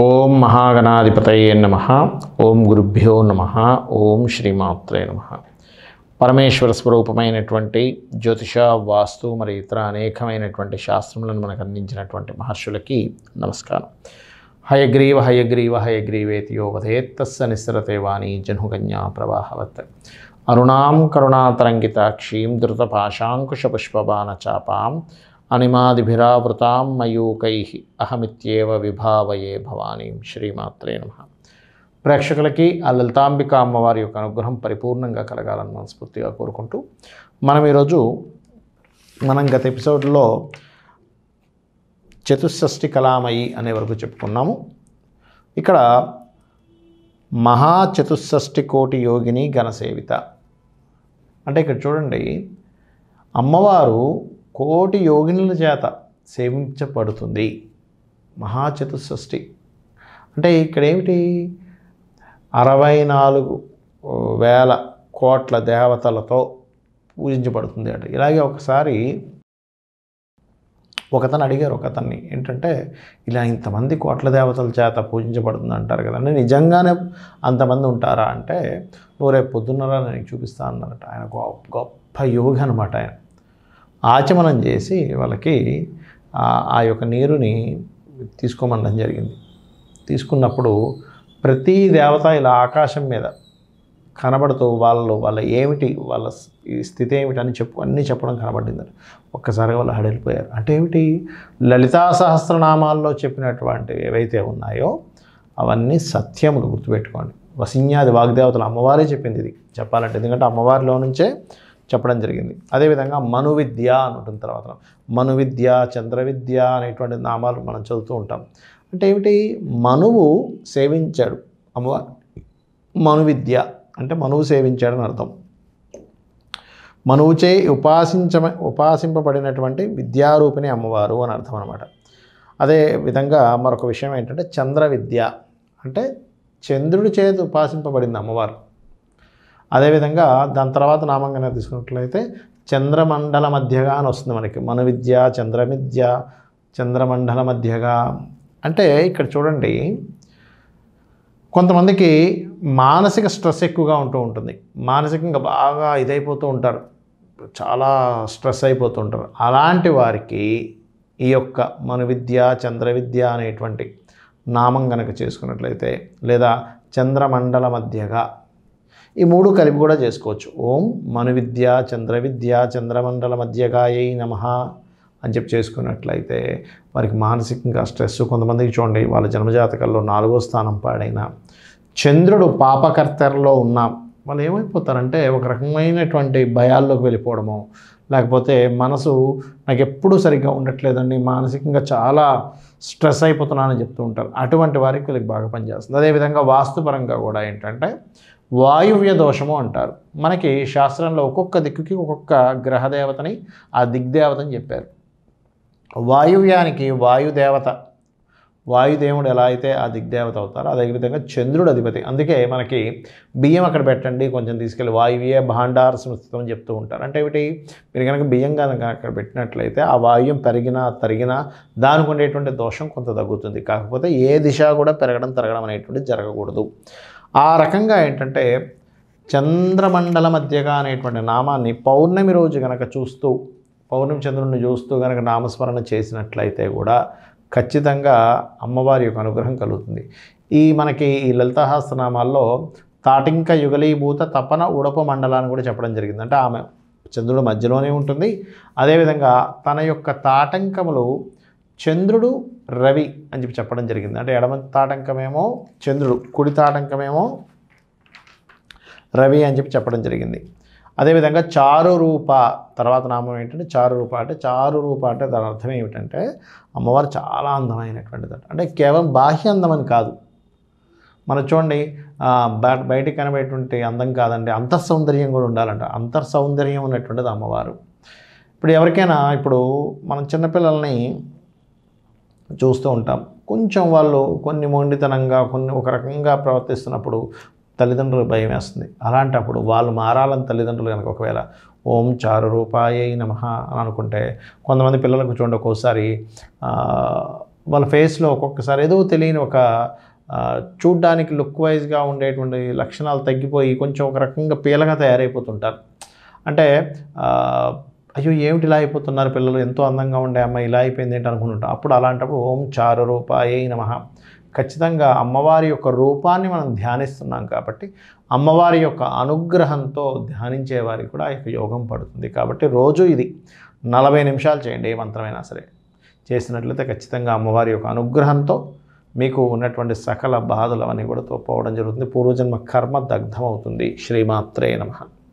ఓం మహాగణాధిపతయే నమః. ఓం గురుభ్యో నమః. ఓం శ్రీమాత్రే నమః. పరమేశ్వర స్వరూపమైనటువంటి జ్యోతిష, వాస్తు మరియు ఇతర అనేకమైనటువంటి శాస్త్రములను మనకు అందించినటువంటి మహర్షులకి నమస్కారం. హయగ్రీవ హయగ్రీవ హయగ్రీవేతియో వదేత్తస్స నిస్సరతే వాణి జన్హుకన్యా ప్రవాహవత్. అరుణాం కరుణాతరంగితాక్షీం ధృతపాశాంకుశపుష్పబాణచాపాం అనిమాదిభిరావృతాం మయూకైః అహమిత్యేవ విభావయే భవానీం. శ్రీమాత్రే నమః. ప్రేక్షకులకి ఆ లలితాంబిక అమ్మవారి యొక్క అనుగ్రహం పరిపూర్ణంగా కలగాలని మనస్ఫూర్తిగా కోరుకుంటూ ఈరోజు గత ఎపిసోడ్లో చతుషష్ఠి కళామయి అనే వరకు చెప్పుకున్నాము. ఇక్కడ మహాచతుషష్ఠి కోటి యోగిని ఘనసేవిత అంటే ఇక్కడ చూడండి, అమ్మవారు కోటి యోగినుల చేత సేవించబడుతుంది. మహాచతుషష్ఠి అంటే ఇక్కడ ఏమిటి, 64,000 కోట్ల దేవతలతో పూజించబడుతుంది అట. ఇలాగే ఒకసారి ఒకతను అడిగారు, ఒకతన్ని ఏంటంటే, ఇలా ఇంతమంది కోట్ల దేవతల చేత పూజించబడుతుంది అంటారు కదండి, నిజంగానే అంతమంది ఉంటారా అంటే, నువ్వు రేపు పొద్దున్నరా నేను చూపిస్తా అన్నారట. ఆయన గొప్ప యోగి అనమాట. ఆయన ఆచమనం చేసి వాళ్ళకి ఆ యొక్క నీరుని తీసుకోమనడం జరిగింది. తీసుకున్నప్పుడు ప్రతి దేవత ఇలా ఆకాశం మీద కనబడుతూ వాళ్ళ ఏమిటి, వాళ్ళ స్థితి ఏమిటి అని అన్నీ చెప్పడం కనబడింది. ఒక్కసారిగా వాళ్ళు హడలిపోయారు. అంటే ఏమిటి, లలితా సహస్రనామాల్లో చెప్పినటువంటివి ఏవైతే ఉన్నాయో అవన్నీ సత్యములు, గుర్తుపెట్టుకోండి. వసిన్యాది వాగ్దేవతలు అమ్మవారే చెప్పింది ఇది చెప్పాలంటే, ఎందుకంటే అమ్మవారిలో నుంచే చెప్పడం జరిగింది. అదేవిధంగా మను విద్య అని ఉంటుంది. తర్వాత మను విద్య, చంద్ర విద్య అనేటువంటి నామాలు మనం చదువుతూ ఉంటాం. అంటే ఏమిటి, మనువు సేవించాడు అమ్మవారు. మను విద్య అంటే మనువు సేవించాడని అర్థం. మనువుచే ఉపాసింపబడినటువంటి విద్యారూపిణి అమ్మవారు అని అర్థం అనమాట. అదే విధంగా మరొక విషయం ఏంటంటే చంద్ర విద్య అంటే చంద్రుడి చేతి ఉపాసింపబడింది అమ్మవారు. అదేవిధంగా దాని తర్వాత నామంగా తీసుకున్నట్లయితే చంద్రమండల మధ్యగా అని వస్తుంది మనకి. మను విద్య, చంద్రవిద్య, చంద్రమండల మధ్యగా అంటే ఇక్కడ చూడండి, కొంతమందికి మానసిక స్ట్రెస్ ఎక్కువగా ఉంటుంది. మానసికంగా బాగా ఇదైపోతూ ఉంటారు, చాలా స్ట్రెస్ అయిపోతూ ఉంటారు. అలాంటి వారికి ఈ యొక్క మను విద్య, చంద్ర విద్య అనేటువంటి నామం కనుక చేసుకున్నట్లయితే, లేదా చంద్రమండల మధ్యగా, ఈ మూడు కలిపి కూడా చేసుకోవచ్చు. ఓం మను విద్య, చంద్ర విద్య, చంద్రమండల మధ్యగాయై నమః అని చెప్పి చేసుకున్నట్లయితే వారికి మానసికంగా స్ట్రెస్. కొంతమందికి చూడండి, వాళ్ళ జన్మజాతకాల్లో 4వ స్థానం పాడైన చంద్రుడు పాపకర్తెరలో ఉన్న వాళ్ళు ఏమైపోతారంటే ఒక రకమైనటువంటి భయాల్లోకి వెళ్ళిపోవడము, లేకపోతే మనసు నాకు ఎప్పుడూ సరిగ్గా ఉండట్లేదండి, మానసికంగా చాలా స్ట్రెస్ అయిపోతున్నానని చెప్తూ ఉంటారు. అటువంటి వారికి వీళ్ళకి బాగా పనిచేస్తుంది. అదేవిధంగా వాస్తుపరంగా కూడా ఏంటంటే వాయువ్య దోషము అంటారు. మనకి శాస్త్రంలో ఒక్కొక్క దిక్కుకి ఒక్కొక్క గ్రహదేవతని, ఆ దిగ్దేవతని చెప్పారు. వాయువ్యానికి వాయుదేవత, వాయుదేవుడు ఎలా అయితే ఆ దిగ్దేవత అవుతారో అదేవిధంగా చంద్రుడు అధిపతి. అందుకే మనకి బియ్యం అక్కడ పెట్టండి, కొంచెం తీసుకెళ్ళి వాయువ్య భాండార సంస్థితం అని చెప్తూ ఉంటారు. అంటే ఏమిటి, మీరు కనుక బియ్యం కనుక అక్కడ పెట్టినట్లయితే ఆ వాయువ్యం తరిగినా దానికి ఉండేటువంటి దోషం కొంత తగ్గుతుంది. కాకపోతే ఏ దిశ కూడా పెరగడం తరగడం అనేటువంటిది జరగకూడదు. ఆ రకంగా ఏంటంటే చంద్రమండల మధ్యగా అనేటువంటి నామాన్ని పౌర్ణమి రోజు కనుక చూస్తూ, పౌర్ణమి చంద్రుడిని చూస్తూ కనుక నామస్మరణ చేసినట్లయితే కూడా ఖచ్చితంగా అమ్మవారి యొక్క అనుగ్రహం కలుగుతుంది. మనకి ఈ లలితాసహస్రనామాల్లో తాటింక యుగలీభూత తపన ఉడప మండలాన్ని కూడా చెప్పడం జరిగింది. అంటే ఆమె చంద్రుడు మధ్యలోనే ఉంటుంది. అదేవిధంగా తన యొక్క తాటంకములు చంద్రుడు, రవి అని చెప్పి చెప్పడం జరిగింది. అంటే ఎడమ తాటంకమేమో చంద్రుడు, కుడి తాటంకమేమో రవి అని చెప్పి చెప్పడం జరిగింది. అదేవిధంగా చారు రూప తర్వాత నామం ఏంటంటే చారు రూప. అంటే చారు రూప అంటే దాని అర్థం ఏమిటంటే అమ్మవారు చాలా అందమైనటువంటిది. అంటే కేవలం బాహ్య అందం అని కాదు, మనం చూడండి బయటికి కనబడేటువంటి అందం కాదండి, అంతఃసౌందర్యం కూడా ఉండాలంట. అంతఃసౌందర్యం ఉన్నటువంటిది అమ్మవారు. ఇప్పుడు ఎవరికైనా, ఇప్పుడు మనం చిన్నపిల్లల్ని చూస్తూ ఉంటాం, కొంచెం వాళ్ళు కొన్ని మొండితనంగా ఒక రకంగా ప్రవర్తిస్తున్నప్పుడు తల్లిదండ్రులకు భయం వేస్తుంది. అలాంటప్పుడు వాళ్ళు మారాలని తల్లిదండ్రులు కనుక ఒకవేళ ఓం చారు రూపాయై నమః అని అనుకుంటే, కొంతమంది పిల్లలకు చూడండి ఒక్కోసారి వాళ్ళ ఫేస్లో ఒక్కొక్కసారి ఏదో తెలియని ఒక చూడ్డానికి లుక్ వైజ్గా ఉండేటువంటి లక్షణాలు తగ్గిపోయి కొంచెం ఒక రకంగా పీలగా తయారైపోతుంటారు. అంటే అయ్యో ఏమిటి ఇలా అయిపోతున్నారు పిల్లలు, ఎంతో అందంగా ఉండే అమ్మాయి ఇలా అయిపోయింది ఏంటి అనుకుంటుంటాం. అప్పుడు అలాంటప్పుడు ఓం చారు రూపాయై నమః. ఖచ్చితంగా అమ్మవారి యొక్క రూపాన్ని మనం ధ్యానిస్తున్నాం కాబట్టి అమ్మవారి యొక్క అనుగ్రహంతో ధ్యానించే వారికి కూడా ఆ యొక్క యోగం పడుతుంది. కాబట్టి రోజు ఇది 40 నిమిషాలు చేయండి. ఏ మంత్రమైనా సరే చేసినట్లయితే ఖచ్చితంగా అమ్మవారి యొక్క అనుగ్రహంతో మీకు ఉన్నటువంటి సకల బాధలు అవన్నీ కూడా పోవడం జరుగుతుంది. పూర్వజన్మ కర్మ దగ్ధమవుతుంది. శ్రీమాత్రే నమః.